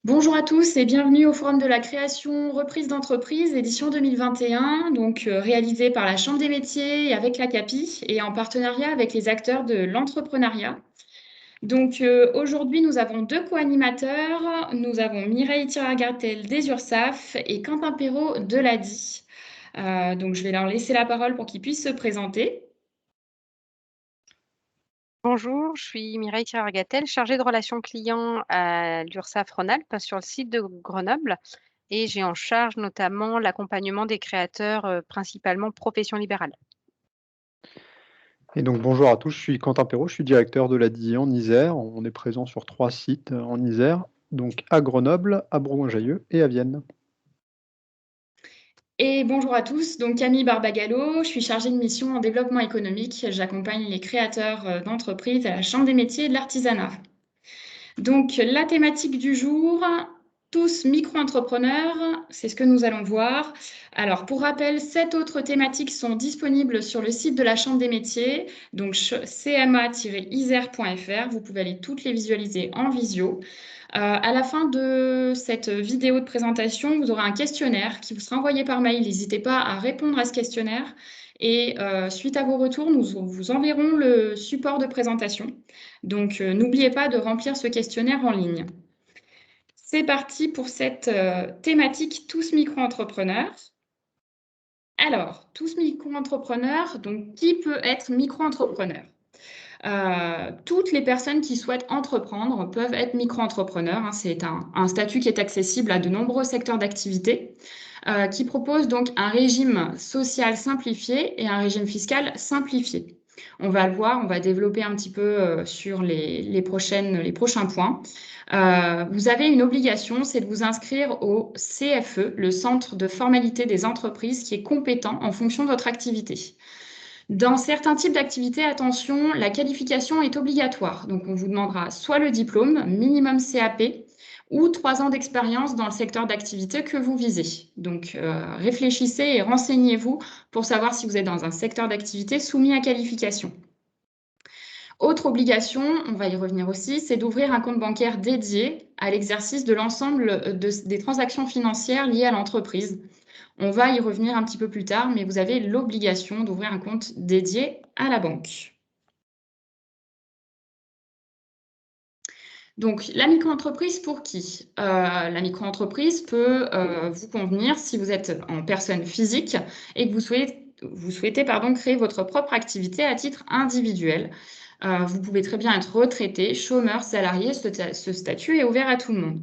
Bonjour à tous et bienvenue au Forum de la création reprise d'entreprise, édition 2021, réalisé par la Chambre des métiers et avec la CAPI et en partenariat avec les acteurs de l'entrepreneuriat. Aujourd'hui, nous avons deux co-animateurs. Nous avons Mireille Thiragartel des URSAF et Quentin Perrault de l'ADI. Je vais leur laisser la parole pour qu'ils puissent se présenter. Bonjour, je suis Mireille Thiragartel, chargée de relations clients à l'URSSAF Rhône-Alpes sur le site de Grenoble et j'ai en charge notamment l'accompagnement des créateurs, principalement profession libérale. Et donc bonjour à tous, je suis Quentin Perrault, je suis directeur de l'ADI en Isère. On est présent sur 3 sites en Isère, donc à Grenoble, à Bourgoin-Jallieu et à Vienne. Et bonjour à tous, donc Camille Barbagallo, je suis chargée de mission en développement économique. J'accompagne les créateurs d'entreprises à la Chambre des métiers et de l'artisanat. Donc la thématique du jour, tous micro-entrepreneurs, c'est ce que nous allons voir. Alors pour rappel, 7 autres thématiques sont disponibles sur le site de la Chambre des métiers, donc cma-isère.fr. Vous pouvez aller toutes les visualiser en visio. À la fin de cette vidéo de présentation, vous aurez un questionnaire qui vous sera envoyé par mail. N'hésitez pas à répondre à ce questionnaire. Et suite à vos retours, nous vous enverrons le support de présentation. N'oubliez pas de remplir ce questionnaire en ligne. C'est parti pour cette thématique tous micro-entrepreneurs. Alors, tous micro-entrepreneurs, donc qui peut être micro-entrepreneur? Toutes les personnes qui souhaitent entreprendre peuvent être micro-entrepreneurs, hein. C'est un statut qui est accessible à de nombreux secteurs d'activité, qui propose donc un régime social simplifié et un régime fiscal simplifié. On va le voir, on va développer un petit peu sur les prochains points. Vous avez une obligation, c'est de vous inscrire au CFE, le Centre de formalité des entreprises, qui est compétent en fonction de votre activité. Dans certains types d'activités, attention, la qualification est obligatoire. Donc, on vous demandera soit le diplôme, minimum CAP, ou 3 ans d'expérience dans le secteur d'activité que vous visez. Réfléchissez et renseignez-vous pour savoir si vous êtes dans un secteur d'activité soumis à qualification. Autre obligation, on va y revenir aussi, c'est d'ouvrir un compte bancaire dédié à l'exercice de l'ensemble des transactions financières liées à l'entreprise. On va y revenir un petit peu plus tard, mais vous avez l'obligation d'ouvrir un compte dédié à la banque. Donc, la micro-entreprise pour qui? La micro-entreprise peut vous convenir si vous êtes en personne physique et que vous souhaitez créer votre propre activité à titre individuel. Vous pouvez très bien être retraité, chômeur, salarié, ce statut est ouvert à tout le monde.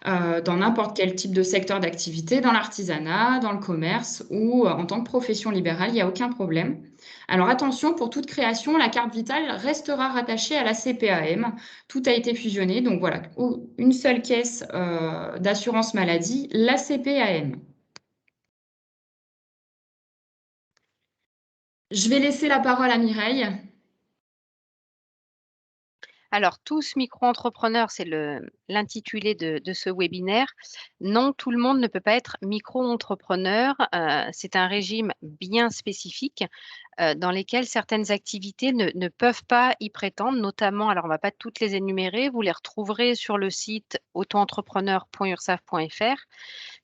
Dans n'importe quel type de secteur d'activité, dans l'artisanat, dans le commerce ou en tant que profession libérale, il n'y a aucun problème. Alors attention, pour toute création, la carte vitale restera rattachée à la CPAM. Tout a été fusionné, donc voilà, une seule caisse d'assurance maladie, la CPAM. Je vais laisser la parole à Mireille. Alors, tous micro-entrepreneurs, c'est l'intitulé de ce webinaire. Non, tout le monde ne peut pas être micro-entrepreneur. C'est un régime bien spécifique dans lesquels certaines activités ne peuvent pas y prétendre, notamment, alors on ne va pas toutes les énumérer, vous les retrouverez sur le site autoentrepreneur.ursaf.fr.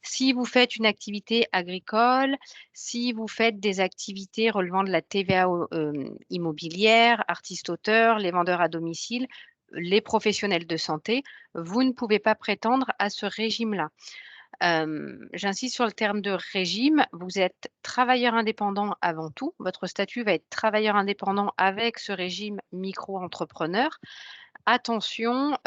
Si vous faites une activité agricole, si vous faites des activités relevant de la TVA immobilière, artistes-auteurs, les vendeurs à domicile, les professionnels de santé, vous ne pouvez pas prétendre à ce régime-là. J'insiste sur le terme de régime. Vous êtes travailleur indépendant avant tout. Votre statut va être travailleur indépendant avec ce régime micro-entrepreneur. Attention,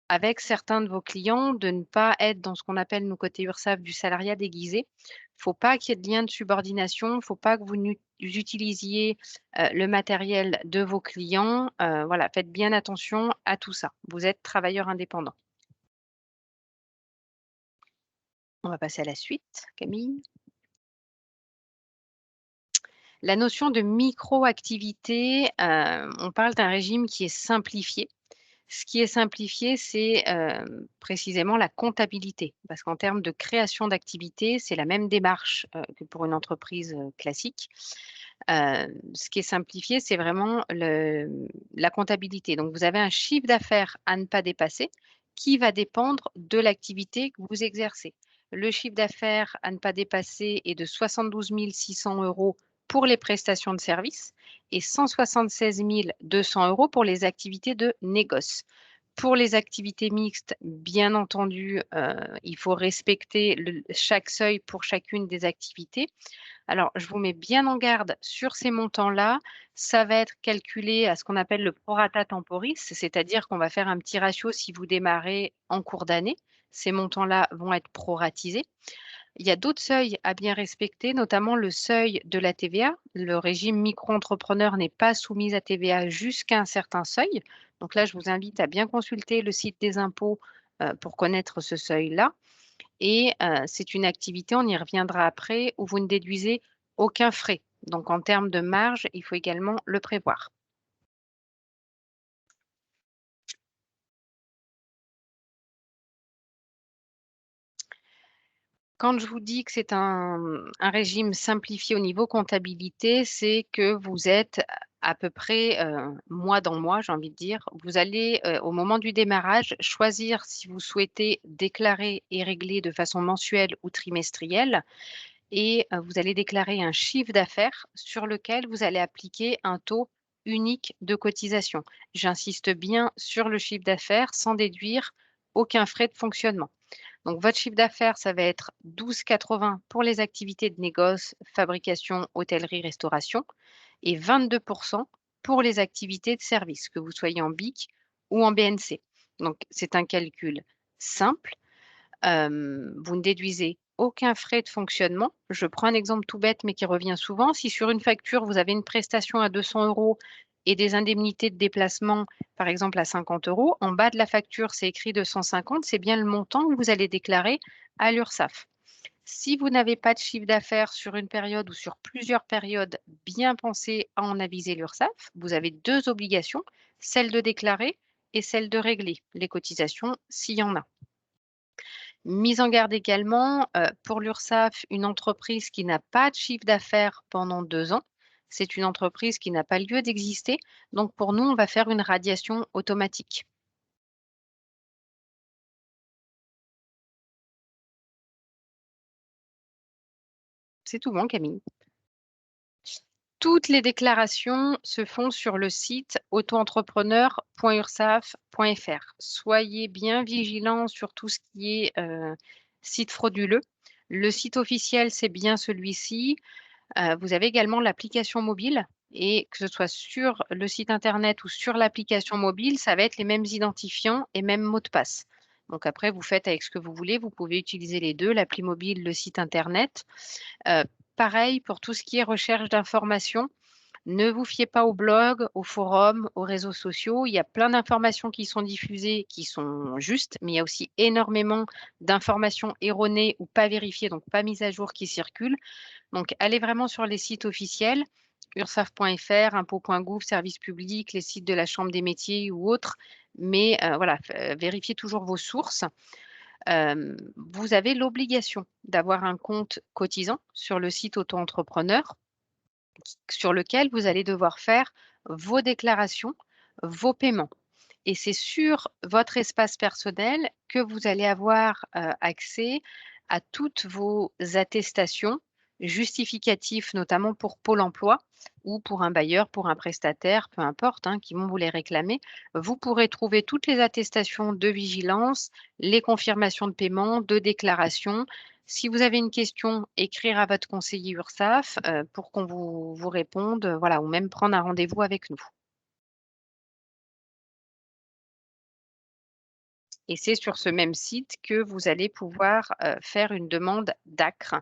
avec certains de vos clients, de ne pas être dans ce qu'on appelle, nous, côté URSSAF, du salariat déguisé. Il ne faut pas qu'il y ait de lien de subordination. Il ne faut pas que vous utilisiez le matériel de vos clients. Voilà, faites bien attention à tout ça. Vous êtes travailleur indépendant. On va passer à la suite, Camille. La notion de micro-activité, on parle d'un régime qui est simplifié. Ce qui est simplifié, c'est précisément la comptabilité, parce qu'en termes de création d'activité, c'est la même démarche que pour une entreprise classique. Ce qui est simplifié, c'est vraiment la comptabilité. Donc, vous avez un chiffre d'affaires à ne pas dépasser qui va dépendre de l'activité que vous exercez. Le chiffre d'affaires à ne pas dépasser est de 72 600 € pour les prestations de services et 176 200 € pour les activités de négoce. Pour les activités mixtes, bien entendu, il faut respecter chaque seuil pour chacune des activités. Alors, je vous mets bien en garde sur ces montants-là. Ça va être calculé à ce qu'on appelle le prorata temporis, c'est-à-dire qu'on va faire un petit ratio si vous démarrez en cours d'année. Ces montants-là vont être proratisés. Il y a d'autres seuils à bien respecter, notamment le seuil de la TVA. Le régime micro-entrepreneur n'est pas soumis à TVA jusqu'à un certain seuil. Donc là, je vous invite à bien consulter le site des impôts pour connaître ce seuil-là. Et c'est une activité, on y reviendra après, où vous ne déduisez aucun frais. Donc en termes de marge, il faut également le prévoir. Quand je vous dis que c'est un régime simplifié au niveau comptabilité, c'est que vous êtes à peu près mois dans mois, j'ai envie de dire. Vous allez, au moment du démarrage, choisir si vous souhaitez déclarer et régler de façon mensuelle ou trimestrielle. Et vous allez déclarer un chiffre d'affaires sur lequel vous allez appliquer un taux unique de cotisation. J'insiste bien sur le chiffre d'affaires sans déduire aucun frais de fonctionnement. Donc, votre chiffre d'affaires, ça va être 12,80 € pour les activités de négoce, fabrication, hôtellerie, restauration et 22% pour les activités de service, que vous soyez en BIC ou en BNC. Donc, c'est un calcul simple. Vous ne déduisez aucun frais de fonctionnement. Je prends un exemple tout bête, mais qui revient souvent. Si sur une facture, vous avez une prestation à 200 € et des indemnités de déplacement, par exemple à 50 €, en bas de la facture, c'est écrit 250, c'est bien le montant que vous allez déclarer à l'URSSAF. Si vous n'avez pas de chiffre d'affaires sur une période ou sur plusieurs périodes, bien pensez à en aviser l'URSSAF. Vous avez deux obligations, celle de déclarer et celle de régler les cotisations s'il y en a. Mise en garde également, pour l'URSSAF, une entreprise qui n'a pas de chiffre d'affaires pendant 2 ans, c'est une entreprise qui n'a pas lieu d'exister. Donc pour nous, on va faire une radiation automatique. C'est tout bon, Camille. Toutes les déclarations se font sur le site auto-entrepreneur.ursaf.fr. Soyez bien vigilants sur tout ce qui est site frauduleux. Le site officiel, c'est bien celui-ci. Vous avez également l'application mobile et que ce soit sur le site internet ou sur l'application mobile, ça va être les mêmes identifiants et mêmes mots de passe. Donc après, vous faites avec ce que vous voulez. Vous pouvez utiliser les deux, l'appli mobile, le site internet. Pareil pour tout ce qui est recherche d'informations. Ne vous fiez pas au blog, au forum, aux réseaux sociaux. Il y a plein d'informations qui sont diffusées, qui sont justes, mais il y a aussi énormément d'informations erronées ou pas vérifiées, donc pas mises à jour, qui circulent. Donc, allez vraiment sur les sites officiels, ursaf.fr, impôts.gouv, services publics, les sites de la Chambre des métiers ou autres. Mais voilà, vérifiez toujours vos sources. Vous avez l'obligation d'avoir un compte cotisant sur le site auto-entrepreneur sur lequel vous allez devoir faire vos déclarations, vos paiements. Et c'est sur votre espace personnel que vous allez avoir accès à toutes vos attestations justificatifs, notamment pour Pôle emploi ou pour un bailleur, pour un prestataire, peu importe, qui vont vous les réclamer. Vous pourrez trouver toutes les attestations de vigilance, les confirmations de paiement, de déclaration. Si vous avez une question, écrire à votre conseiller URSSAF pour qu'on vous réponde, voilà, ou même prendre un rendez-vous avec nous. Et c'est sur ce même site que vous allez pouvoir faire une demande d'ACRE.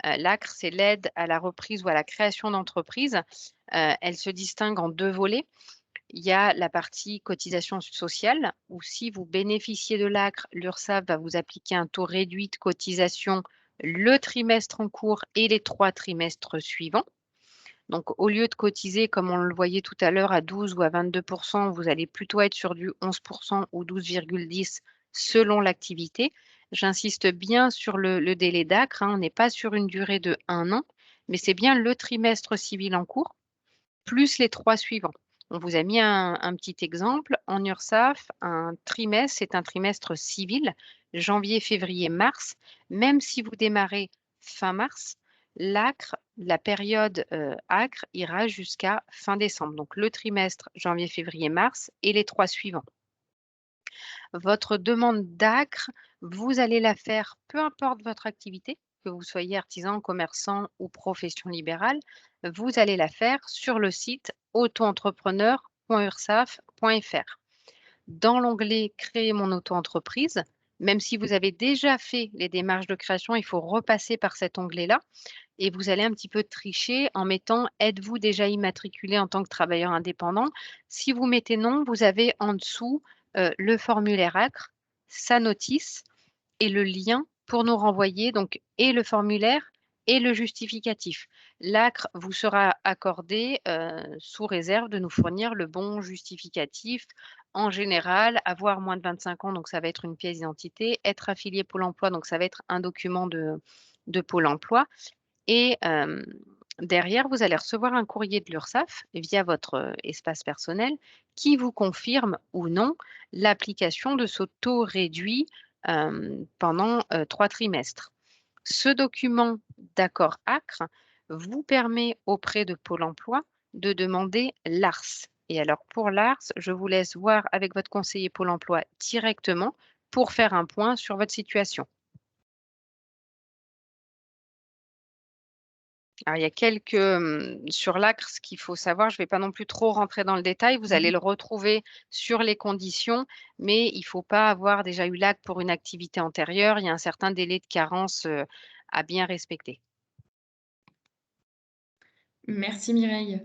L'ACRE, c'est l'aide à la reprise ou à la création d'entreprise. Elle se distingue en deux volets. Il y a la partie cotisation sociale, où si vous bénéficiez de l'ACRE, l'URSSAF va vous appliquer un taux réduit de cotisation le trimestre en cours et les 3 trimestres suivants. Donc, au lieu de cotiser, comme on le voyait tout à l'heure, à 12 ou à 22%, vous allez plutôt être sur du 11% ou 12,10% selon l'activité. J'insiste bien sur le délai d'ACRE. On n'est pas sur une durée de 1 an, mais c'est bien le trimestre civil en cours, plus les 3 suivants. On vous a mis un petit exemple. En URSSAF, un trimestre, c'est un trimestre civil, janvier, février, mars. Même si vous démarrez fin mars, l'ACRE, la période ACRE ira jusqu'à fin décembre. Donc le trimestre janvier, février, mars et les 3 suivants. Votre demande d'ACRE, vous allez la faire peu importe votre activité, que vous soyez artisan, commerçant ou profession libérale, vous allez la faire sur le site auto-entrepreneur.ursaf.fr. Dans l'onglet Créer mon auto-entreprise, même si vous avez déjà fait les démarches de création, il faut repasser par cet onglet-là et vous allez un petit peu tricher en mettant êtes-vous déjà immatriculé en tant que travailleur indépendant? Si vous mettez non, vous avez en dessous le formulaire ACRE, sa notice et le lien pour nous renvoyer donc et le formulaire et le justificatif. L'ACRE vous sera accordé sous réserve de nous fournir le bon justificatif. En général, avoir moins de 25 ans, donc ça va être une pièce d'identité, être affilié Pôle emploi, donc ça va être un document de Pôle emploi. Et derrière, vous allez recevoir un courrier de l'URSSAF via votre espace personnel qui vous confirme ou non l'application de ce taux réduit pendant 3 trimestres. Ce document d'accord ACRE vous permet auprès de Pôle emploi de demander l'ARS. Et alors pour l'ARS, je vous laisse voir avec votre conseiller Pôle emploi directement pour faire un point sur votre situation. Alors, il y a sur l'ACRE, ce qu'il faut savoir, je ne vais pas non plus trop rentrer dans le détail, vous allez le retrouver sur les conditions, mais il ne faut pas avoir déjà eu l'ACRE pour une activité antérieure. Il y a un certain délai de carence à bien respecter. Merci Mireille.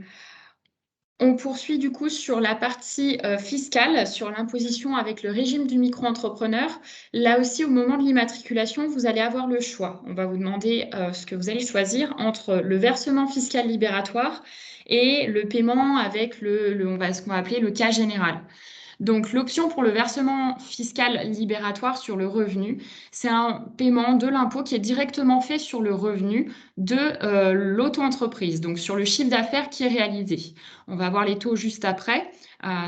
On poursuit du coup sur la partie fiscale, sur l'imposition avec le régime du micro-entrepreneur. Là aussi, au moment de l'immatriculation, vous allez avoir le choix. On va vous demander ce que vous allez choisir entre le versement fiscal libératoire et le paiement avec ce qu'on va appeler le cas général. Donc, l'option pour le versement fiscal libératoire sur le revenu, c'est un paiement de l'impôt qui est directement fait sur le revenu de l'auto-entreprise, donc sur le chiffre d'affaires qui est réalisé. On va voir les taux juste après.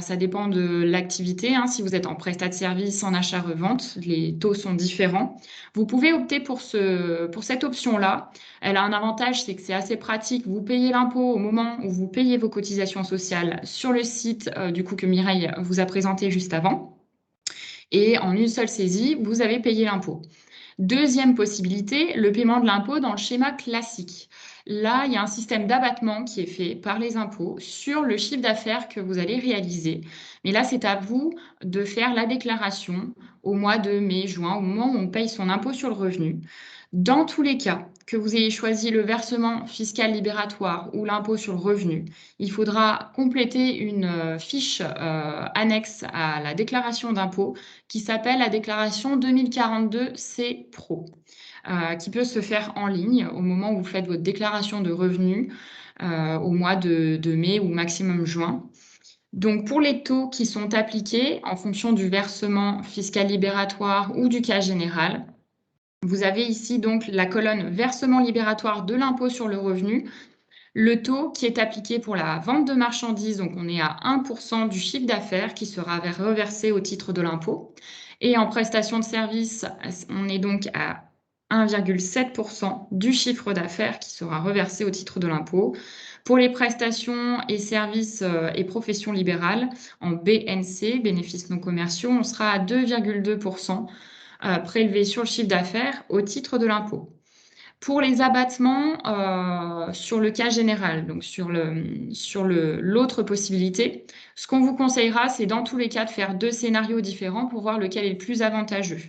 Ça dépend de l'activité. Si vous êtes en prestat de service, en achat-revente, les taux sont différents. Vous pouvez opter pour cette option-là. Elle a un avantage, c'est que c'est assez pratique. Vous payez l'impôt au moment où vous payez vos cotisations sociales sur le site du coup que Mireille vous a présenté juste avant. Et en une seule saisie, vous avez payé l'impôt. Deuxième possibilité, le paiement de l'impôt dans le schéma classique. Là, il y a un système d'abattement qui est fait par les impôts sur le chiffre d'affaires que vous allez réaliser. Mais là, c'est à vous de faire la déclaration au mois de mai, juin, au moment où on paye son impôt sur le revenu. Dans tous les cas, que vous ayez choisi le versement fiscal libératoire ou l'impôt sur le revenu, il faudra compléter une fiche annexe à la déclaration d'impôt qui s'appelle la déclaration 2042 C Pro, qui peut se faire en ligne au moment où vous faites votre déclaration de revenus au mois de mai ou maximum juin. Donc, pour les taux qui sont appliqués en fonction du versement fiscal libératoire ou du cas général, vous avez ici donc la colonne versement libératoire de l'impôt sur le revenu, le taux qui est appliqué pour la vente de marchandises, donc on est à 1% du chiffre d'affaires qui sera reversé au titre de l'impôt. Et en prestation de service, on est donc à 1,7% du chiffre d'affaires qui sera reversé au titre de l'impôt. Pour les prestations et services et professions libérales, en BNC, bénéfices non commerciaux, on sera à 2,2% prélevés sur le chiffre d'affaires au titre de l'impôt. Pour les abattements sur le cas général, donc sur l'autre possibilité, ce qu'on vous conseillera, c'est dans tous les cas de faire 2 scénarios différents pour voir lequel est le plus avantageux.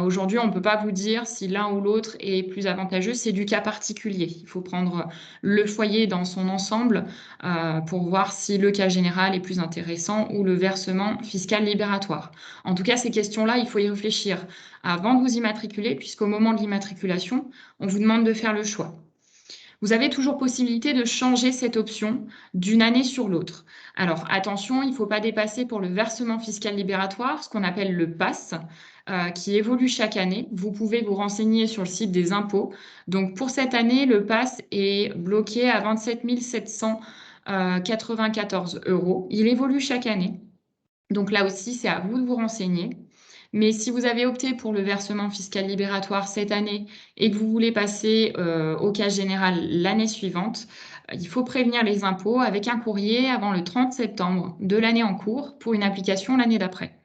Aujourd'hui, on ne peut pas vous dire si l'un ou l'autre est plus avantageux, c'est du cas particulier. Il faut prendre le foyer dans son ensemble pour voir si le cas général est plus intéressant ou le versement fiscal libératoire. En tout cas, ces questions-là, il faut y réfléchir avant de vous immatriculer, puisqu'au moment de l'immatriculation, on vous demande de faire le choix. Vous avez toujours possibilité de changer cette option d'une année sur l'autre. Alors attention, il ne faut pas dépasser pour le versement fiscal libératoire, ce qu'on appelle le PAS, qui évolue chaque année. Vous pouvez vous renseigner sur le site des impôts. Donc pour cette année, le PAS est bloqué à 27 700 94 €. Il évolue chaque année. Donc là aussi, c'est à vous de vous renseigner. Mais si vous avez opté pour le versement fiscal libératoire cette année et que vous voulez passer au cas général l'année suivante, il faut prévenir les impôts avec un courrier avant le 30 septembre de l'année en cours pour une application l'année d'après.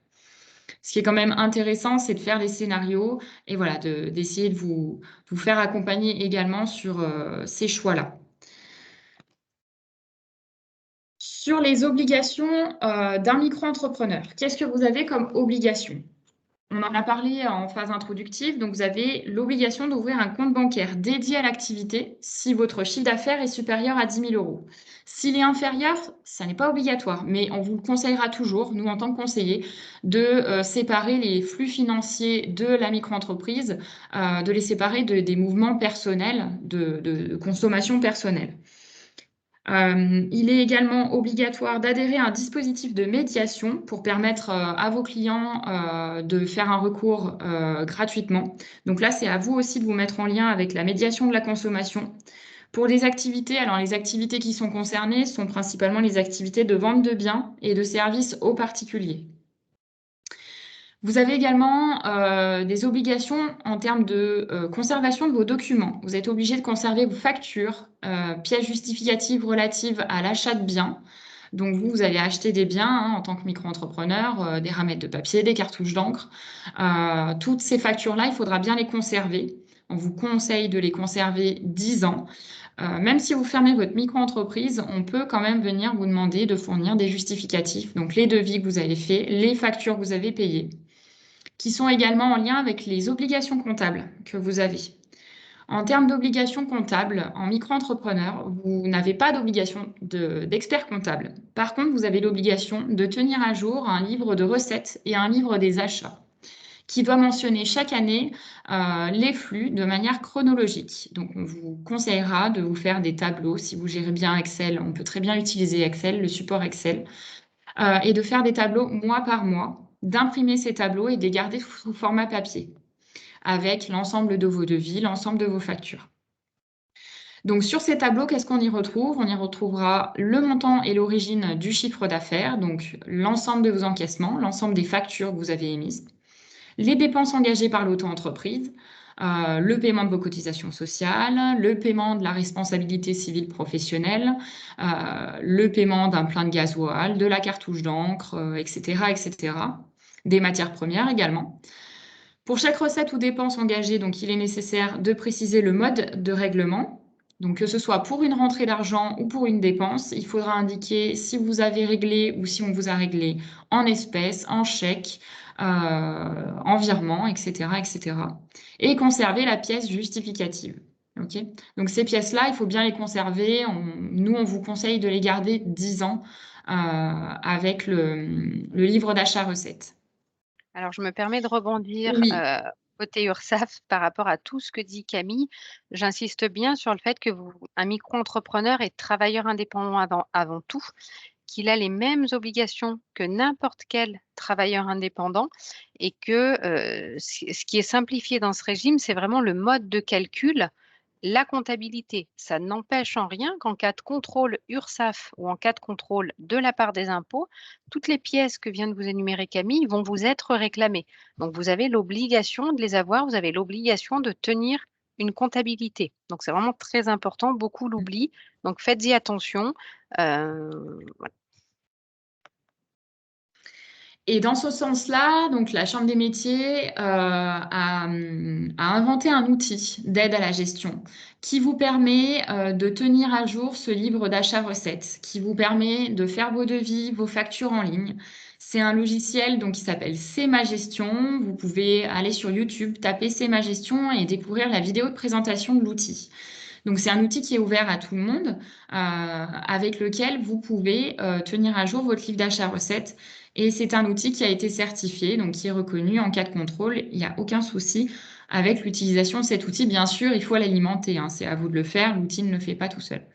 Ce qui est quand même intéressant, c'est de faire des scénarios et voilà, d'essayer de vous faire accompagner également sur ces choix-là. Sur les obligations d'un micro-entrepreneur, qu'est-ce que vous avez comme obligation? On en a parlé en phase introductive, donc vous avez l'obligation d'ouvrir un compte bancaire dédié à l'activité si votre chiffre d'affaires est supérieur à 10 000 €. S'il est inférieur, ça n'est pas obligatoire, mais on vous le conseillera toujours, nous en tant que conseillers, de séparer les flux financiers de la micro-entreprise, de les séparer des mouvements personnels, de consommation personnelle. Il est également obligatoire d'adhérer à un dispositif de médiation pour permettre à vos clients de faire un recours gratuitement. Donc là, c'est à vous aussi de vous mettre en lien avec la médiation de la consommation. Pour les activités, alors les activités qui sont concernées sont principalement les activités de vente de biens et de services aux particuliers. Vous avez également des obligations en termes de conservation de vos documents. Vous êtes obligé de conserver vos factures, pièces justificatives relatives à l'achat de biens. Donc vous allez acheter des biens en tant que micro-entrepreneur, des ramettes de papier, des cartouches d'encre. Toutes ces factures-là, il faudra bien les conserver. On vous conseille de les conserver 10 ans. Même si vous fermez votre micro-entreprise, on peut quand même venir vous demander de fournir des justificatifs, donc les devis que vous avez faits, les factures que vous avez payées, qui sont également en lien avec les obligations comptables que vous avez. En termes d'obligations comptables, en micro-entrepreneur, vous n'avez pas d'obligation d'expert comptable. Par contre, vous avez l'obligation de tenir à jour un livre de recettes et un livre des achats qui doit mentionner chaque année les flux de manière chronologique. Donc, on vous conseillera de vous faire des tableaux. Si vous gérez bien Excel, on peut très bien utiliser Excel, le support Excel, et de faire des tableaux mois par mois, d'imprimer ces tableaux et de les garder sous format papier, avec l'ensemble de vos devis, l'ensemble de vos factures. Donc sur ces tableaux, qu'est-ce qu'on y retrouve? On y retrouvera le montant et l'origine du chiffre d'affaires, donc l'ensemble de vos encaissements, l'ensemble des factures que vous avez émises, les dépenses engagées par l'auto-entreprise, le paiement de vos cotisations sociales, le paiement de la responsabilité civile professionnelle, le paiement d'un plein de gasoil, de la cartouche d'encre, etc., etc. Des matières premières également. Pour chaque recette ou dépense engagée, donc, il est nécessaire de préciser le mode de règlement. Donc, que ce soit pour une rentrée d'argent ou pour une dépense, il faudra indiquer si vous avez réglé ou si on vous a réglé en espèces, en chèque, en virement, etc., etc. Et conserver la pièce justificative. Okay, donc, ces pièces-là, il faut bien les conserver. Nous, on vous conseille de les garder 10 ans avec le livre d'achat recette. Alors, je me permets de rebondir Oui. côté URSSAF par rapport à tout ce que dit Camille. J'insiste bien sur le fait que un micro-entrepreneur est travailleur indépendant avant tout, qu'il a les mêmes obligations que n'importe quel travailleur indépendant et que ce qui est simplifié dans ce régime, c'est vraiment le mode de calcul, la comptabilité. Ça n'empêche en rien qu'en cas de contrôle URSSAF ou en cas de contrôle de la part des impôts, toutes les pièces que vient de vous énumérer Camille vont vous être réclamées. Donc, vous avez l'obligation de les avoir, vous avez l'obligation de tenir une comptabilité. Donc, c'est vraiment très important, beaucoup l'oublient. Donc, faites-y attention. Voilà. Et dans ce sens-là, donc la Chambre des métiers a inventé un outil d'aide à la gestion qui vous permet de tenir à jour ce livre d'achat-recettes, qui vous permet de faire vos devis, vos factures en ligne. C'est un logiciel donc, qui s'appelle C'est ma gestion. Vous pouvez aller sur YouTube, taper C'est ma gestion et découvrir la vidéo de présentation de l'outil. Donc, c'est un outil qui est ouvert à tout le monde, avec lequel vous pouvez tenir à jour votre livre d'achat-recettes. Et c'est un outil qui a été certifié, donc qui est reconnu en cas de contrôle. Il n'y a aucun souci avec l'utilisation de cet outil. Bien sûr, il faut l'alimenter, hein, c'est à vous de le faire. L'outil ne le fait pas tout seul.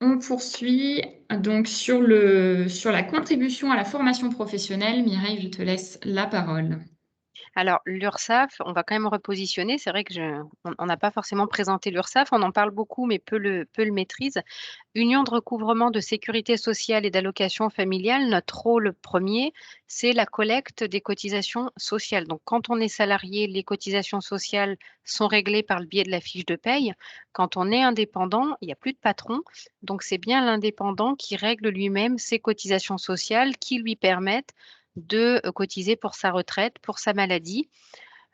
On poursuit donc sur la contribution à la formation professionnelle. Mireille, je te laisse la parole. Alors, l'URSSAF, on va quand même repositionner. C'est vrai que on n'a pas forcément présenté l'URSSAF, on en parle beaucoup, mais peu le maîtrise. Union de recouvrement de sécurité sociale et d'allocation familiale, notre rôle premier, c'est la collecte des cotisations sociales. Donc, quand on est salarié, les cotisations sociales sont réglées par le biais de la fiche de paye. Quand on est indépendant, il n'y a plus de patron. Donc, c'est bien l'indépendant qui règle lui-même ses cotisations sociales qui lui permettent de cotiser pour sa retraite, pour sa maladie,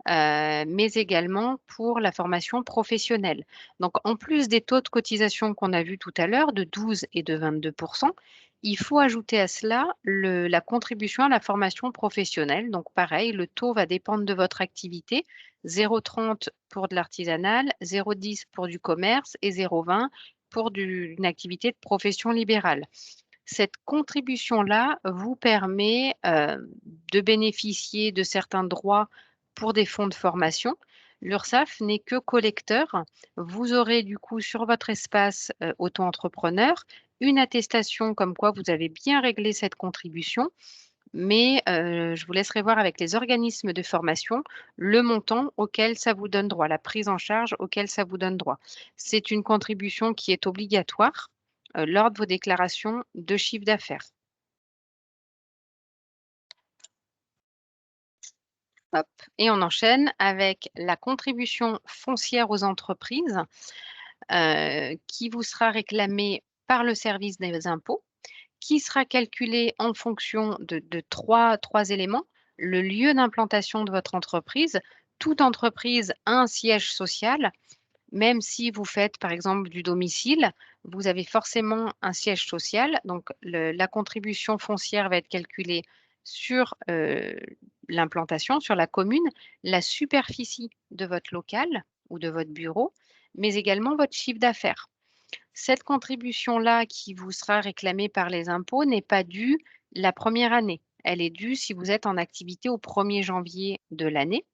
mais également pour la formation professionnelle. Donc, en plus des taux de cotisation qu'on a vus tout à l'heure, de 12 et de 22%, il faut ajouter à cela la contribution à la formation professionnelle. Donc, pareil, le taux va dépendre de votre activité. 0,30 pour de l'artisanal, 0,10 pour du commerce et 0,20 pour une activité de profession libérale. Cette contribution-là vous permet de bénéficier de certains droits pour des fonds de formation. L'URSSAF n'est que collecteur. Vous aurez du coup sur votre espace auto-entrepreneur une attestation comme quoi vous avez bien réglé cette contribution, mais je vous laisserai voir avec les organismes de formation le montant auquel ça vous donne droit, la prise en charge auquel ça vous donne droit. C'est une contribution qui est obligatoire lors de vos déclarations de chiffre d'affaires. Hop. Et on enchaîne avec la contribution foncière aux entreprises qui vous sera réclamée par le service des impôts, qui sera calculée en fonction de trois éléments. Le lieu d'implantation de votre entreprise. Toute entreprise a un siège social. Même si vous faites, par exemple, du domicile, vous avez forcément un siège social. Donc, la contribution foncière va être calculée sur l'implantation, sur la commune, la superficie de votre local ou de votre bureau, mais également votre chiffre d'affaires. Cette contribution-là qui vous sera réclamée par les impôts n'est pas due la première année. Elle est due si vous êtes en activité au 1er janvier de l'année.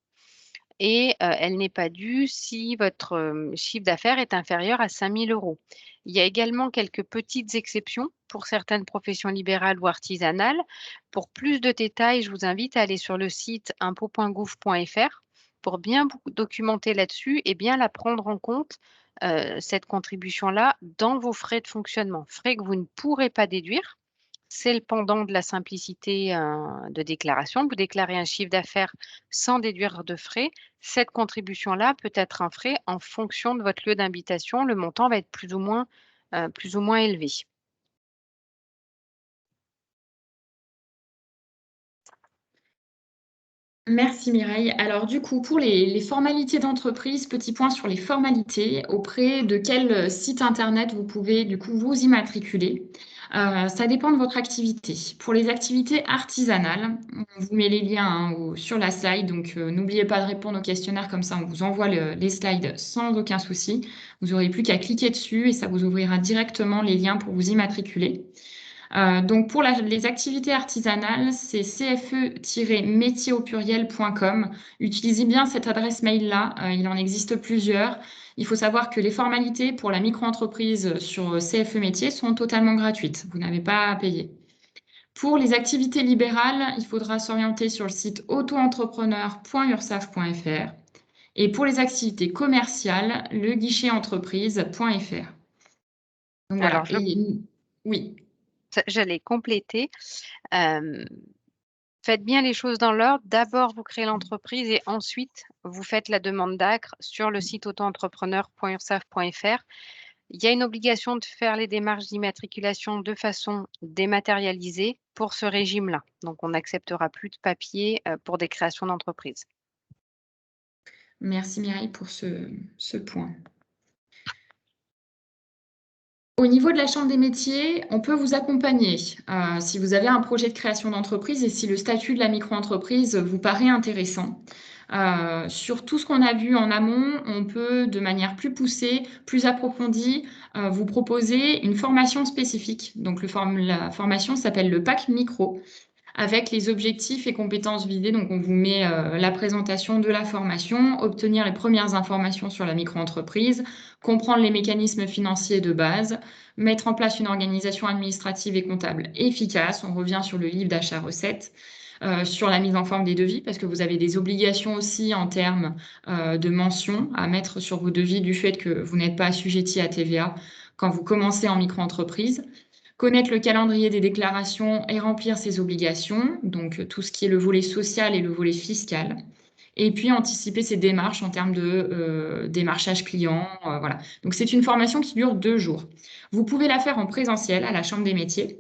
Et elle n'est pas due si votre chiffre d'affaires est inférieur à 5 000 €. Il y a également quelques petites exceptions pour certaines professions libérales ou artisanales. Pour plus de détails, je vous invite à aller sur le site impôts.gouv.fr pour bien vous documenter là-dessus et bien la prendre en compte, cette contribution-là, dans vos frais de fonctionnement. Frais que vous ne pourrez pas déduire. C'est le pendant de la simplicité de déclaration. Vous déclarez un chiffre d'affaires sans déduire de frais. Cette contribution-là peut être un frais en fonction de votre lieu d'habitation. Le montant va être plus ou moins élevé. Merci Mireille. Alors du coup, pour les formalités d'entreprise, petit point sur les formalités. Auprès de quel site internet vous pouvez du coup vous immatriculer? Ça dépend de votre activité. Pour les activités artisanales, on vous met les liens sur la slide, donc n'oubliez pas de répondre au questionnaire, comme ça on vous envoie les slides sans aucun souci. Vous n'aurez plus qu'à cliquer dessus et ça vous ouvrira directement les liens pour vous immatriculer. Donc pour les activités artisanales, c'est cfe-métier au pluriel.com. Utilisez bien cette adresse mail-là, il en existe plusieurs. Il faut savoir que les formalités pour la micro-entreprise sur CFE Métier sont totalement gratuites. Vous n'avez pas à payer. Pour les activités libérales, il faudra s'orienter sur le site auto-entrepreneur.ursaf.fr. Et pour les activités commerciales, le guichet entreprise.fr. Donc voilà. Alors, oui. j'allais compléter. Faites bien les choses dans l'ordre. D'abord, vous créez l'entreprise et ensuite, vous faites la demande d'ACRE sur le site auto-entrepreneur.ursaf.fr. Il y a une obligation de faire les démarches d'immatriculation de façon dématérialisée pour ce régime-là. Donc, on n'acceptera plus de papier pour des créations d'entreprise. Merci Mireille pour ce point. Au niveau de la Chambre des métiers, on peut vous accompagner si vous avez un projet de création d'entreprise et si le statut de la micro-entreprise vous paraît intéressant. Sur tout ce qu'on a vu en amont, on peut, de manière plus poussée, plus approfondie, vous proposer une formation spécifique. Donc, la formation s'appelle le PAC Micro, avec les objectifs et compétences visées. Donc, on vous met la présentation de la formation, obtenir les premières informations sur la micro-entreprise, comprendre les mécanismes financiers de base, mettre en place une organisation administrative et comptable efficace. On revient sur le livre d'achat-recettes. sur la mise en forme des devis, parce que vous avez des obligations aussi en termes de mention à mettre sur vos devis du fait que vous n'êtes pas assujetti à TVA quand vous commencez en micro-entreprise. Connaître le calendrier des déclarations et remplir ses obligations, donc tout ce qui est le volet social et le volet fiscal. Et puis anticiper ses démarches en termes de démarchage client. Voilà. Donc c'est une formation qui dure 2 jours. Vous pouvez la faire en présentiel à la Chambre des métiers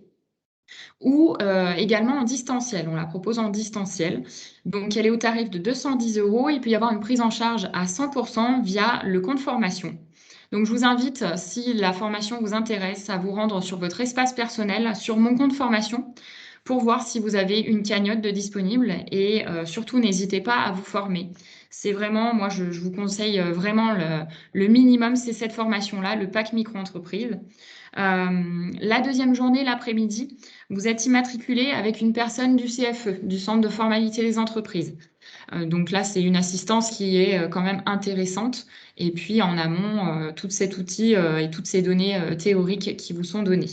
ou également en distanciel. On la propose en distanciel. Donc elle est au tarif de 210 €. Il peut y avoir une prise en charge à 100% via le compte formation. Donc je vous invite, si la formation vous intéresse, à vous rendre sur votre espace personnel, sur mon compte formation, pour voir si vous avez une cagnotte de disponible et surtout n'hésitez pas à vous former. C'est vraiment, moi je vous conseille vraiment le minimum, c'est cette formation-là, le pack micro-entreprise. La deuxième journée, l'après-midi, vous êtes immatriculé avec une personne du CFE, du Centre de formalité des entreprises. Donc là, c'est une assistance qui est quand même intéressante. Et puis en amont, tout cet outil et toutes ces données théoriques qui vous sont données.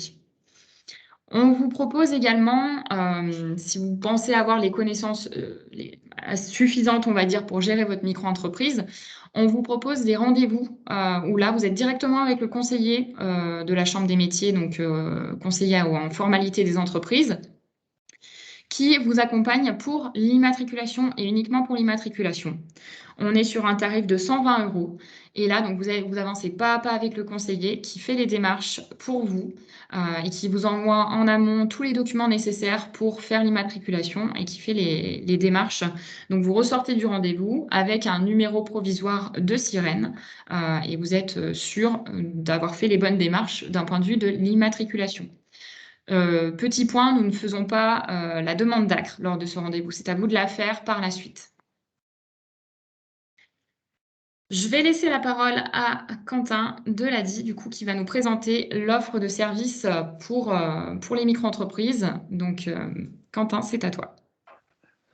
On vous propose également, si vous pensez avoir les connaissances suffisantes, on va dire, pour gérer votre micro-entreprise, on vous propose des rendez-vous où là, vous êtes directement avec le conseiller de la Chambre des métiers, donc conseiller en formalité des entreprises, qui vous accompagne pour l'immatriculation et uniquement pour l'immatriculation. On est sur un tarif de 120 €. Et là, donc, vous avancez pas à pas avec le conseiller qui fait les démarches pour vous et qui vous envoie en amont tous les documents nécessaires pour faire l'immatriculation et qui fait les démarches. Donc, vous ressortez du rendez-vous avec un numéro provisoire de sirène et vous êtes sûr d'avoir fait les bonnes démarches d'un point de vue de l'immatriculation. Petit point, nous ne faisons pas la demande d'ACRE lors de ce rendez-vous. C'est à vous de la faire par la suite. Je vais laisser la parole à Quentin Delady, du coup, qui va nous présenter l'offre de services pour les micro-entreprises. Donc, Quentin, c'est à toi.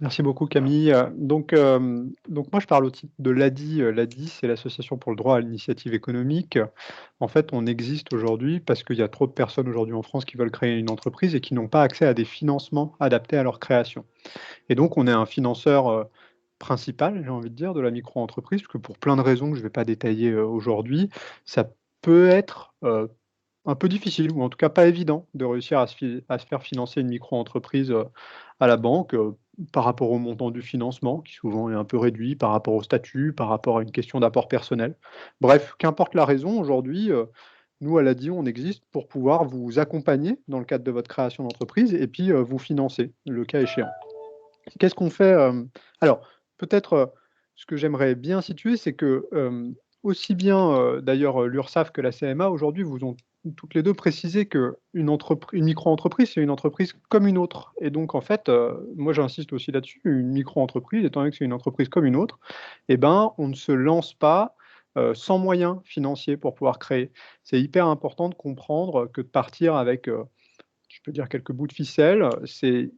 Merci beaucoup Camille. Donc moi je parle au titre de l'ADI. L'ADI, c'est l'Association pour le droit à l'initiative économique. En fait, on existe aujourd'hui parce qu'il y a trop de personnes aujourd'hui en France qui veulent créer une entreprise et qui n'ont pas accès à des financements adaptés à leur création. Et donc on est un financeur principal, j'ai envie de dire, de la micro-entreprise, parce que pour plein de raisons que je ne vais pas détailler aujourd'hui, ça peut être un peu difficile, ou en tout cas pas évident, de réussir à se faire financer une micro-entreprise à la banque, par rapport au montant du financement, qui souvent est un peu réduit, par rapport au statut, par rapport à une question d'apport personnel. Bref, qu'importe la raison, aujourd'hui, nous, à l'ADI, on existe pour pouvoir vous accompagner dans le cadre de votre création d'entreprise et puis vous financer, le cas échéant. Qu'est-ce qu'on fait alors, peut-être ce que j'aimerais bien situer, c'est que aussi bien d'ailleurs l'URSSAF que la CMA aujourd'hui vous ont toutes les deux précisé qu'une micro-entreprise, c'est une entreprise comme une autre. Et donc en fait, moi j'insiste aussi là-dessus, une micro-entreprise, étant donné que c'est une entreprise comme une autre, eh ben, on ne se lance pas sans moyens financiers pour pouvoir créer. C'est hyper important de comprendre que de partir avec je peux dire quelques bouts de ficelle, c'est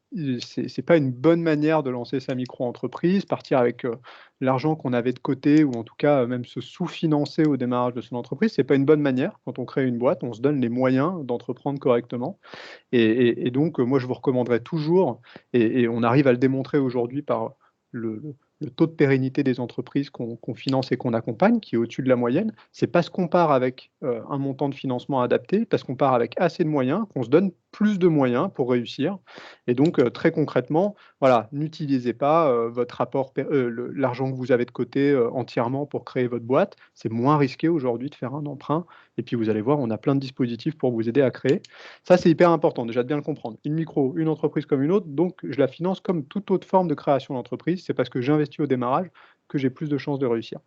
pas une bonne manière de lancer sa micro-entreprise. Partir avec l'argent qu'on avait de côté ou en tout cas même se sous-financer au démarrage de son entreprise, c'est pas une bonne manière. Quand on crée une boîte, on se donne les moyens d'entreprendre correctement et donc moi je vous recommanderais toujours et on arrive à le démontrer aujourd'hui par le taux de pérennité des entreprises qu'on finance et qu'on accompagne, qui est au-dessus de la moyenne. C'est parce qu'on part avec un montant de financement adapté, parce qu'on part avec assez de moyens, qu'on se donne plus de moyens pour réussir. Et donc, très concrètement, voilà, n'utilisez pas votre apport, l'argent que vous avez de côté entièrement pour créer votre boîte. C'est moins risqué aujourd'hui de faire un emprunt. Et puis, vous allez voir, on a plein de dispositifs pour vous aider à créer. Ça, c'est hyper important, déjà de bien le comprendre. Une entreprise comme une autre, donc je la finance comme toute autre forme de création d'entreprise. C'est parce que j'investis au démarrage que j'ai plus de chances de réussir.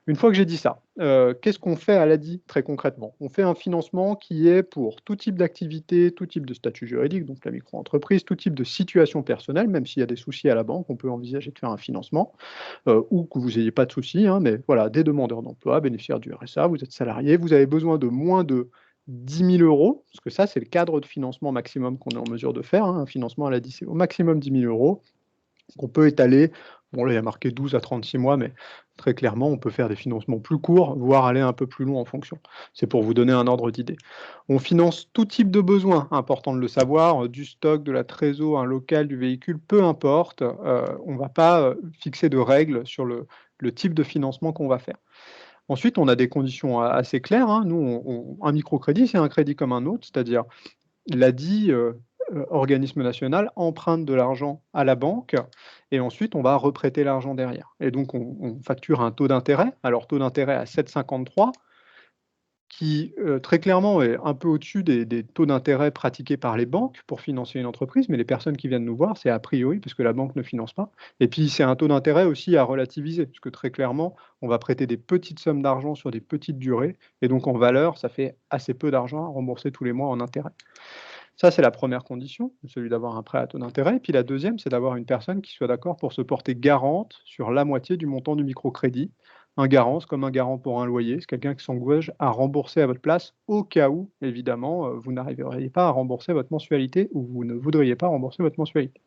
Une fois que j'ai dit ça, qu'est-ce qu'on fait à l'ADI très concrètement? On fait un financement qui est pour tout type d'activité, tout type de statut juridique, donc la micro-entreprise, tout type de situation personnelle, même s'il y a des soucis à la banque, on peut envisager de faire un financement, ou que vous n'ayez pas de soucis, hein, mais voilà, des demandeurs d'emploi, bénéficiaires du RSA, vous êtes salarié, vous avez besoin de moins de 10 000 €, parce que ça, c'est le cadre de financement maximum qu'on est en mesure de faire, hein, un financement à l'ADI, c'est au maximum 10 000 €. qu'on peut étaler. Bon, là, il y a marqué 12 à 36 mois, mais très clairement, on peut faire des financements plus courts, voire aller un peu plus long en fonction. C'est pour vous donner un ordre d'idée. On finance tout type de besoins, important de le savoir, du stock, de la trésor, un local, du véhicule, peu importe. On ne va pas fixer de règles sur le type de financement qu'on va faire. Ensuite, on a des conditions assez claires, hein. Nous, un microcrédit, c'est un crédit comme un autre, c'est-à-dire l'ADI, organisme national, emprunte de l'argent à la banque et ensuite on va reprêter l'argent derrière. Et donc on facture un taux d'intérêt, alors taux d'intérêt à 7,53 qui très clairement est un peu au-dessus des taux d'intérêt pratiqués par les banques pour financer une entreprise, mais les personnes qui viennent nous voir, c'est a priori, parce que la banque ne finance pas. Et puis c'est un taux d'intérêt aussi à relativiser, parce que très clairement, on va prêter des petites sommes d'argent sur des petites durées, et donc en valeur, ça fait assez peu d'argent à rembourser tous les mois en intérêt. Ça, c'est la première condition, celui d'avoir un prêt à taux d'intérêt. Et puis la deuxième, c'est d'avoir une personne qui soit d'accord pour se porter garante sur la moitié du montant du microcrédit. Un garant, c'est comme un garant pour un loyer, c'est quelqu'un qui s'engage à rembourser à votre place au cas où, évidemment, vous n'arriveriez pas à rembourser votre mensualité ou vous ne voudriez pas rembourser votre mensualité.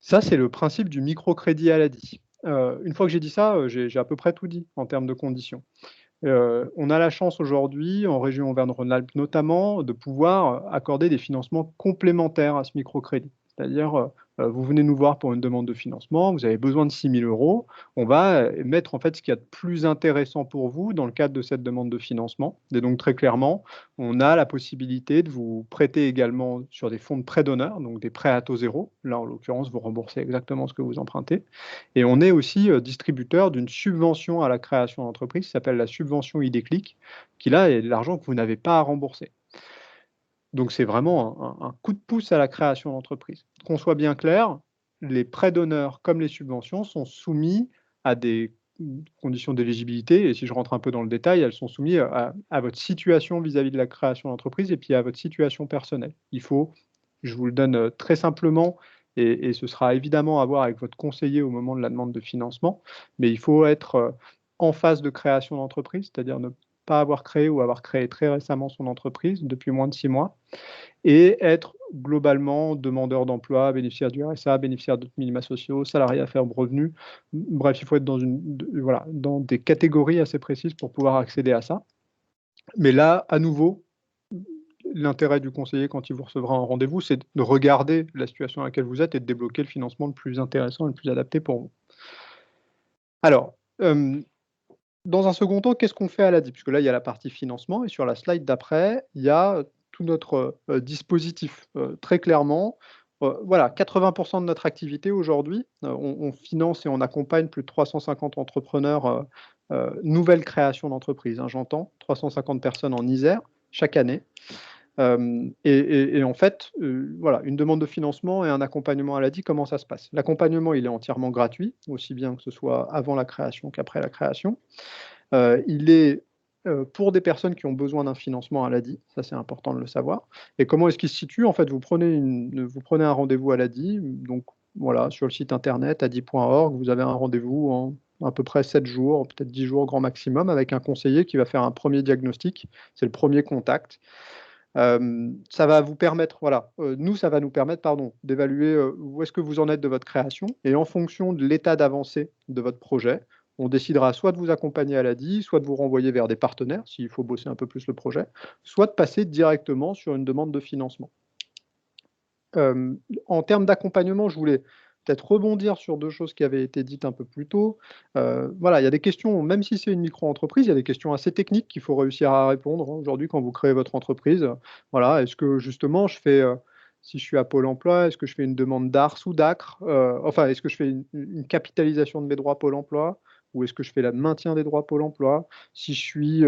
Ça, c'est le principe du microcrédit à l'ADI. Une fois que j'ai dit ça, j'ai à peu près tout dit en termes de conditions. On a la chance aujourd'hui, en région Auvergne-Rhône-Alpes notamment, de pouvoir accorder des financements complémentaires à ce microcrédit. C'est-à-dire, vous venez nous voir pour une demande de financement, vous avez besoin de 6 000 €, on va mettre en fait ce qu'il y a de plus intéressant pour vous dans le cadre de cette demande de financement. Et donc très clairement, on a la possibilité de vous prêter également sur des fonds de prêt d'honneur, donc des prêts à taux zéro. Là, en l'occurrence, vous remboursez exactement ce que vous empruntez. Et on est aussi distributeur d'une subvention à la création d'entreprise qui s'appelle la subvention IDClick, qui là est de l'argent que vous n'avez pas à rembourser. Donc c'est vraiment un coup de pouce à la création d'entreprise. Qu'on soit bien clair, les prêts d'honneur comme les subventions sont soumis à des conditions d'éligibilité, et si je rentre un peu dans le détail, elles sont soumises à votre situation vis-à-vis de la création d'entreprise et puis à votre situation personnelle. Il faut, je vous le donne très simplement, et ce sera évidemment à voir avec votre conseiller au moment de la demande de financement, mais il faut être en phase de création d'entreprise, c'est-à-dire ne pas avoir créé ou avoir créé très récemment son entreprise depuis moins de 6 mois, et être globalement demandeur d'emploi, bénéficiaire du RSA, bénéficiaire d'autres minima sociaux, salarié à faible revenu. Bref, il faut être voilà, dans des catégories assez précises pour pouvoir accéder à ça. Mais là, à nouveau, l'intérêt du conseiller quand il vous recevra en rendez-vous, c'est de regarder la situation dans laquelle vous êtes et de débloquer le financement le plus intéressant et le plus adapté pour vous. Alors, dans un second temps, qu'est-ce qu'on fait à l'ADI? Puisque là, il y a la partie financement et sur la slide d'après, il y a tout notre dispositif. Très clairement, voilà, 80% de notre activité aujourd'hui, on finance et on accompagne plus de 350 entrepreneurs, nouvelles créations d'entreprises, hein, j'entends, 350 personnes en Isère chaque année. Et en fait, voilà, une demande de financement et un accompagnement à l'ADI, comment ça se passe? L'accompagnement, il est entièrement gratuit, aussi bien que ce soit avant la création qu'après la création. Il est pour des personnes qui ont besoin d'un financement à l'ADI, ça c'est important de le savoir. Et comment est-ce qu'il se situe? En fait, vous prenez un rendez-vous à l'ADI, donc voilà, sur le site internet adi.org, vous avez un rendez-vous en à peu près 7 jours, peut-être 10 jours grand maximum, avec un conseiller qui va faire un premier diagnostic. C'est le premier contact. Ça va vous permettre, voilà, nous, ça va nous permettre, pardon, d'évaluer où est-ce que vous en êtes de votre création, et en fonction de l'état d'avancée de votre projet, on décidera soit de vous accompagner à l'ADI, soit de vous renvoyer vers des partenaires, s'il faut bosser un peu plus le projet, soit de passer directement sur une demande de financement. En termes d'accompagnement, je voulais peut-être rebondir sur 2 choses qui avaient été dites un peu plus tôt. Voilà, il y a des questions, même si c'est une micro-entreprise, il y a des questions assez techniques qu'il faut réussir à répondre, hein, aujourd'hui quand vous créez votre entreprise. Voilà, est-ce que justement je fais, si je suis à Pôle emploi, est-ce que je fais une demande d'ARS ou d'ACRE? Enfin, est-ce que je fais une capitalisation de mes droits Pôle emploi? Ou est-ce que je fais le maintien des droits Pôle emploi? Si je suis,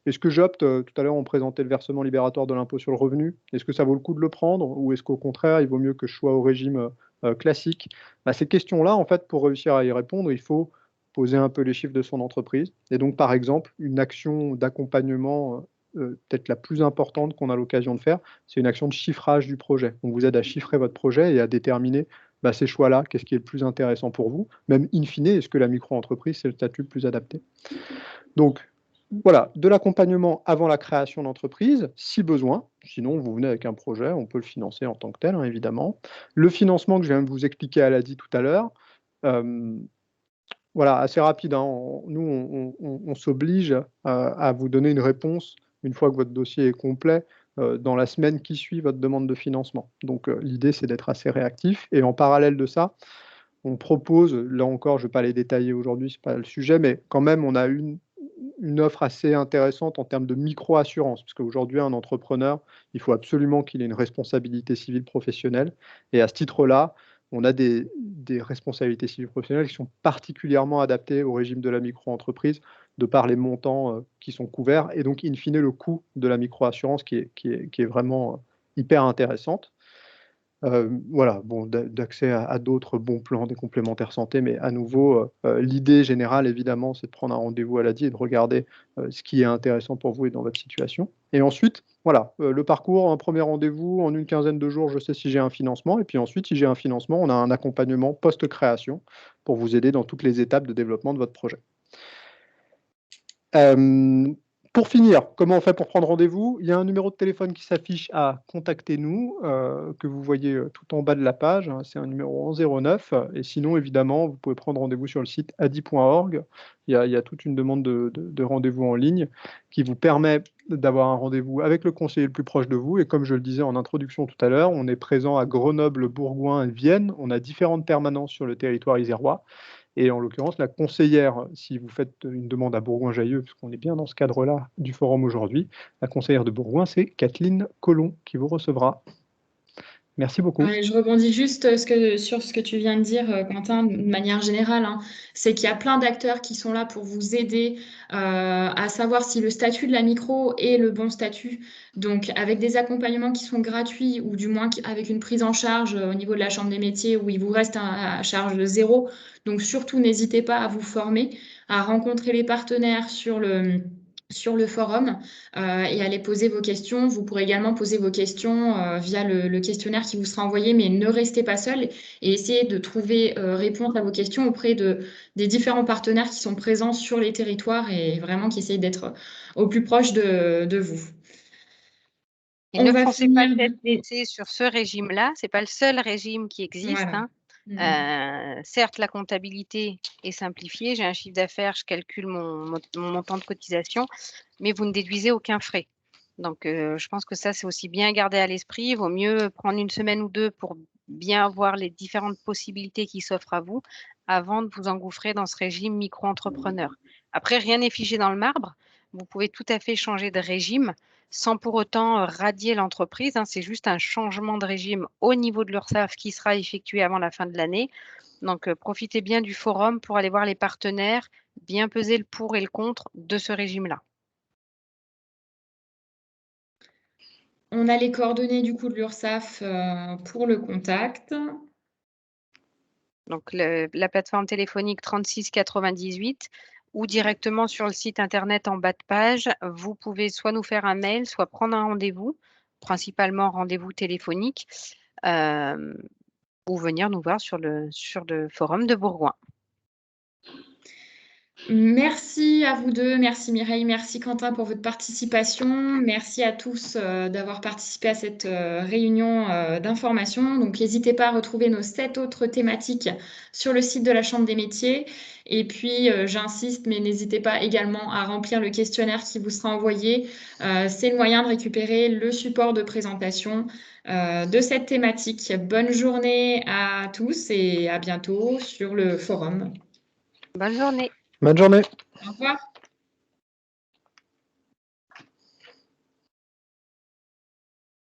est-ce que j'opte, tout à l'heure on présentait le versement libératoire de l'impôt sur le revenu, est-ce que ça vaut le coup de le prendre? Ou est-ce qu'au contraire, il vaut mieux que je sois au régime classique? Bah, ces questions-là, en fait, pour réussir à y répondre, il faut poser un peu les chiffres de son entreprise. Et donc, par exemple, une action d'accompagnement peut-être la plus importante qu'on a l'occasion de faire, c'est une action de chiffrage du projet. On vous aide à chiffrer votre projet et à déterminer ces choix-là, qu'est-ce qui est le plus intéressant pour vous, même in fine, est-ce que la micro-entreprise, c'est le statut le plus adapté? Donc, Voilà, de l'accompagnement avant la création d'entreprise, si besoin. Sinon, vous venez avec un projet, on peut le financer en tant que tel, hein, évidemment. Le financement que je viens de vous expliquer à l'ADI tout à l'heure, voilà, assez rapide, hein. Nous, on s'oblige à vous donner une réponse une fois que votre dossier est complet, dans la semaine qui suit votre demande de financement. Donc, l'idée, c'est d'être assez réactif. Et en parallèle de ça, on propose, là encore, je ne vais pas les détailler aujourd'hui, ce n'est pas le sujet, mais quand même, on a une offre assez intéressante en termes de micro-assurance, parce qu'aujourd'hui, un entrepreneur, il faut absolument qu'il ait une responsabilité civile professionnelle. Et à ce titre-là, on a des responsabilités civiles professionnelles qui sont particulièrement adaptées au régime de la micro-entreprise, de par les montants qui sont couverts, et donc, in fine, le coût de la micro-assurance qui est vraiment hyper intéressante. Voilà, bon, d'accès à d'autres bons plans, des complémentaires santé, mais à nouveau, l'idée générale, évidemment, c'est de prendre un rendez-vous à l'ADI et de regarder ce qui est intéressant pour vous et dans votre situation. Et ensuite, voilà, le parcours, un premier rendez-vous, en une quinzaine de jours, je sais si j'ai un financement. Et puis ensuite, si j'ai un financement, on a un accompagnement post-création pour vous aider dans toutes les étapes de développement de votre projet. Pour finir, comment on fait pour prendre rendez-vous? Il y a un numéro de téléphone qui s'affiche à Contactez-nous, que vous voyez tout en bas de la page, hein, c'est un numéro en 09. Et sinon, évidemment, vous pouvez prendre rendez-vous sur le site adi.org. Il y a toute une demande de rendez-vous en ligne qui vous permet d'avoir un rendez-vous avec le conseiller le plus proche de vous. Et comme je le disais en introduction tout à l'heure, on est présent à Grenoble, Bourgoin et Vienne. On a différentes permanences sur le territoire isérois. Et en l'occurrence, la conseillère, si vous faites une demande à Bourgoin-Jallieu, puisqu'on est bien dans ce cadre-là du forum aujourd'hui, la conseillère de Bourgoin, c'est Kathleen Collomb qui vous recevra. Merci beaucoup. Ouais, je rebondis juste sur ce que tu viens de dire, Quentin, de manière générale, hein. C'est qu'il y a plein d'acteurs qui sont là pour vous aider à savoir si le statut de la micro est le bon statut. Donc, avec des accompagnements qui sont gratuits ou du moins avec une prise en charge au niveau de la Chambre des métiers où il vous reste à charge de zéro. Donc, surtout, n'hésitez pas à vous former, à rencontrer les partenaires sur le forum et allez poser vos questions. Vous pourrez également poser vos questions via le questionnaire qui vous sera envoyé, mais ne restez pas seul et essayez de trouver réponse à vos questions auprès des différents partenaires qui sont présents sur les territoires et vraiment qui essayent d'être au plus proche de vous. Et On ne va foncez pas finir. tête baissée sur ce régime-là. Ce n'est pas le seul régime qui existe, Voilà. hein. Certes, la comptabilité est simplifiée. J'ai un chiffre d'affaires, je calcule mon montant de cotisation, mais vous ne déduisez aucun frais. Donc, je pense que ça, c'est aussi bien gardé à l'esprit. Il vaut mieux prendre une semaine ou deux pour bien voir les différentes possibilités qui s'offrent à vous avant de vous engouffrer dans ce régime micro-entrepreneur. Après, rien n'est figé dans le marbre. Vous pouvez tout à fait changer de régime sans pour autant radier l'entreprise, hein. C'est juste un changement de régime au niveau de l'URSSAF qui sera effectué avant la fin de l'année. Donc, profitez bien du forum pour aller voir les partenaires, bien peser le pour et le contre de ce régime-là. On a les coordonnées du coup de l'URSSAF pour le contact. Donc, la plateforme téléphonique 36 98 ou directement sur le site internet en bas de page, vous pouvez soit nous faire un mail, soit prendre un rendez-vous, principalement rendez-vous téléphonique, ou venir nous voir sur le forum de Bourgoin. Merci à vous deux, merci Mireille, merci Quentin pour votre participation. Merci à tous d'avoir participé à cette réunion d'information. Donc n'hésitez pas à retrouver nos 7 autres thématiques sur le site de la Chambre des métiers. Et puis j'insiste, mais n'hésitez pas également à remplir le questionnaire qui vous sera envoyé. C'est le moyen de récupérer le support de présentation de cette thématique. Bonne journée à tous et à bientôt sur le forum. Bonne journée. Bonne journée. Au revoir.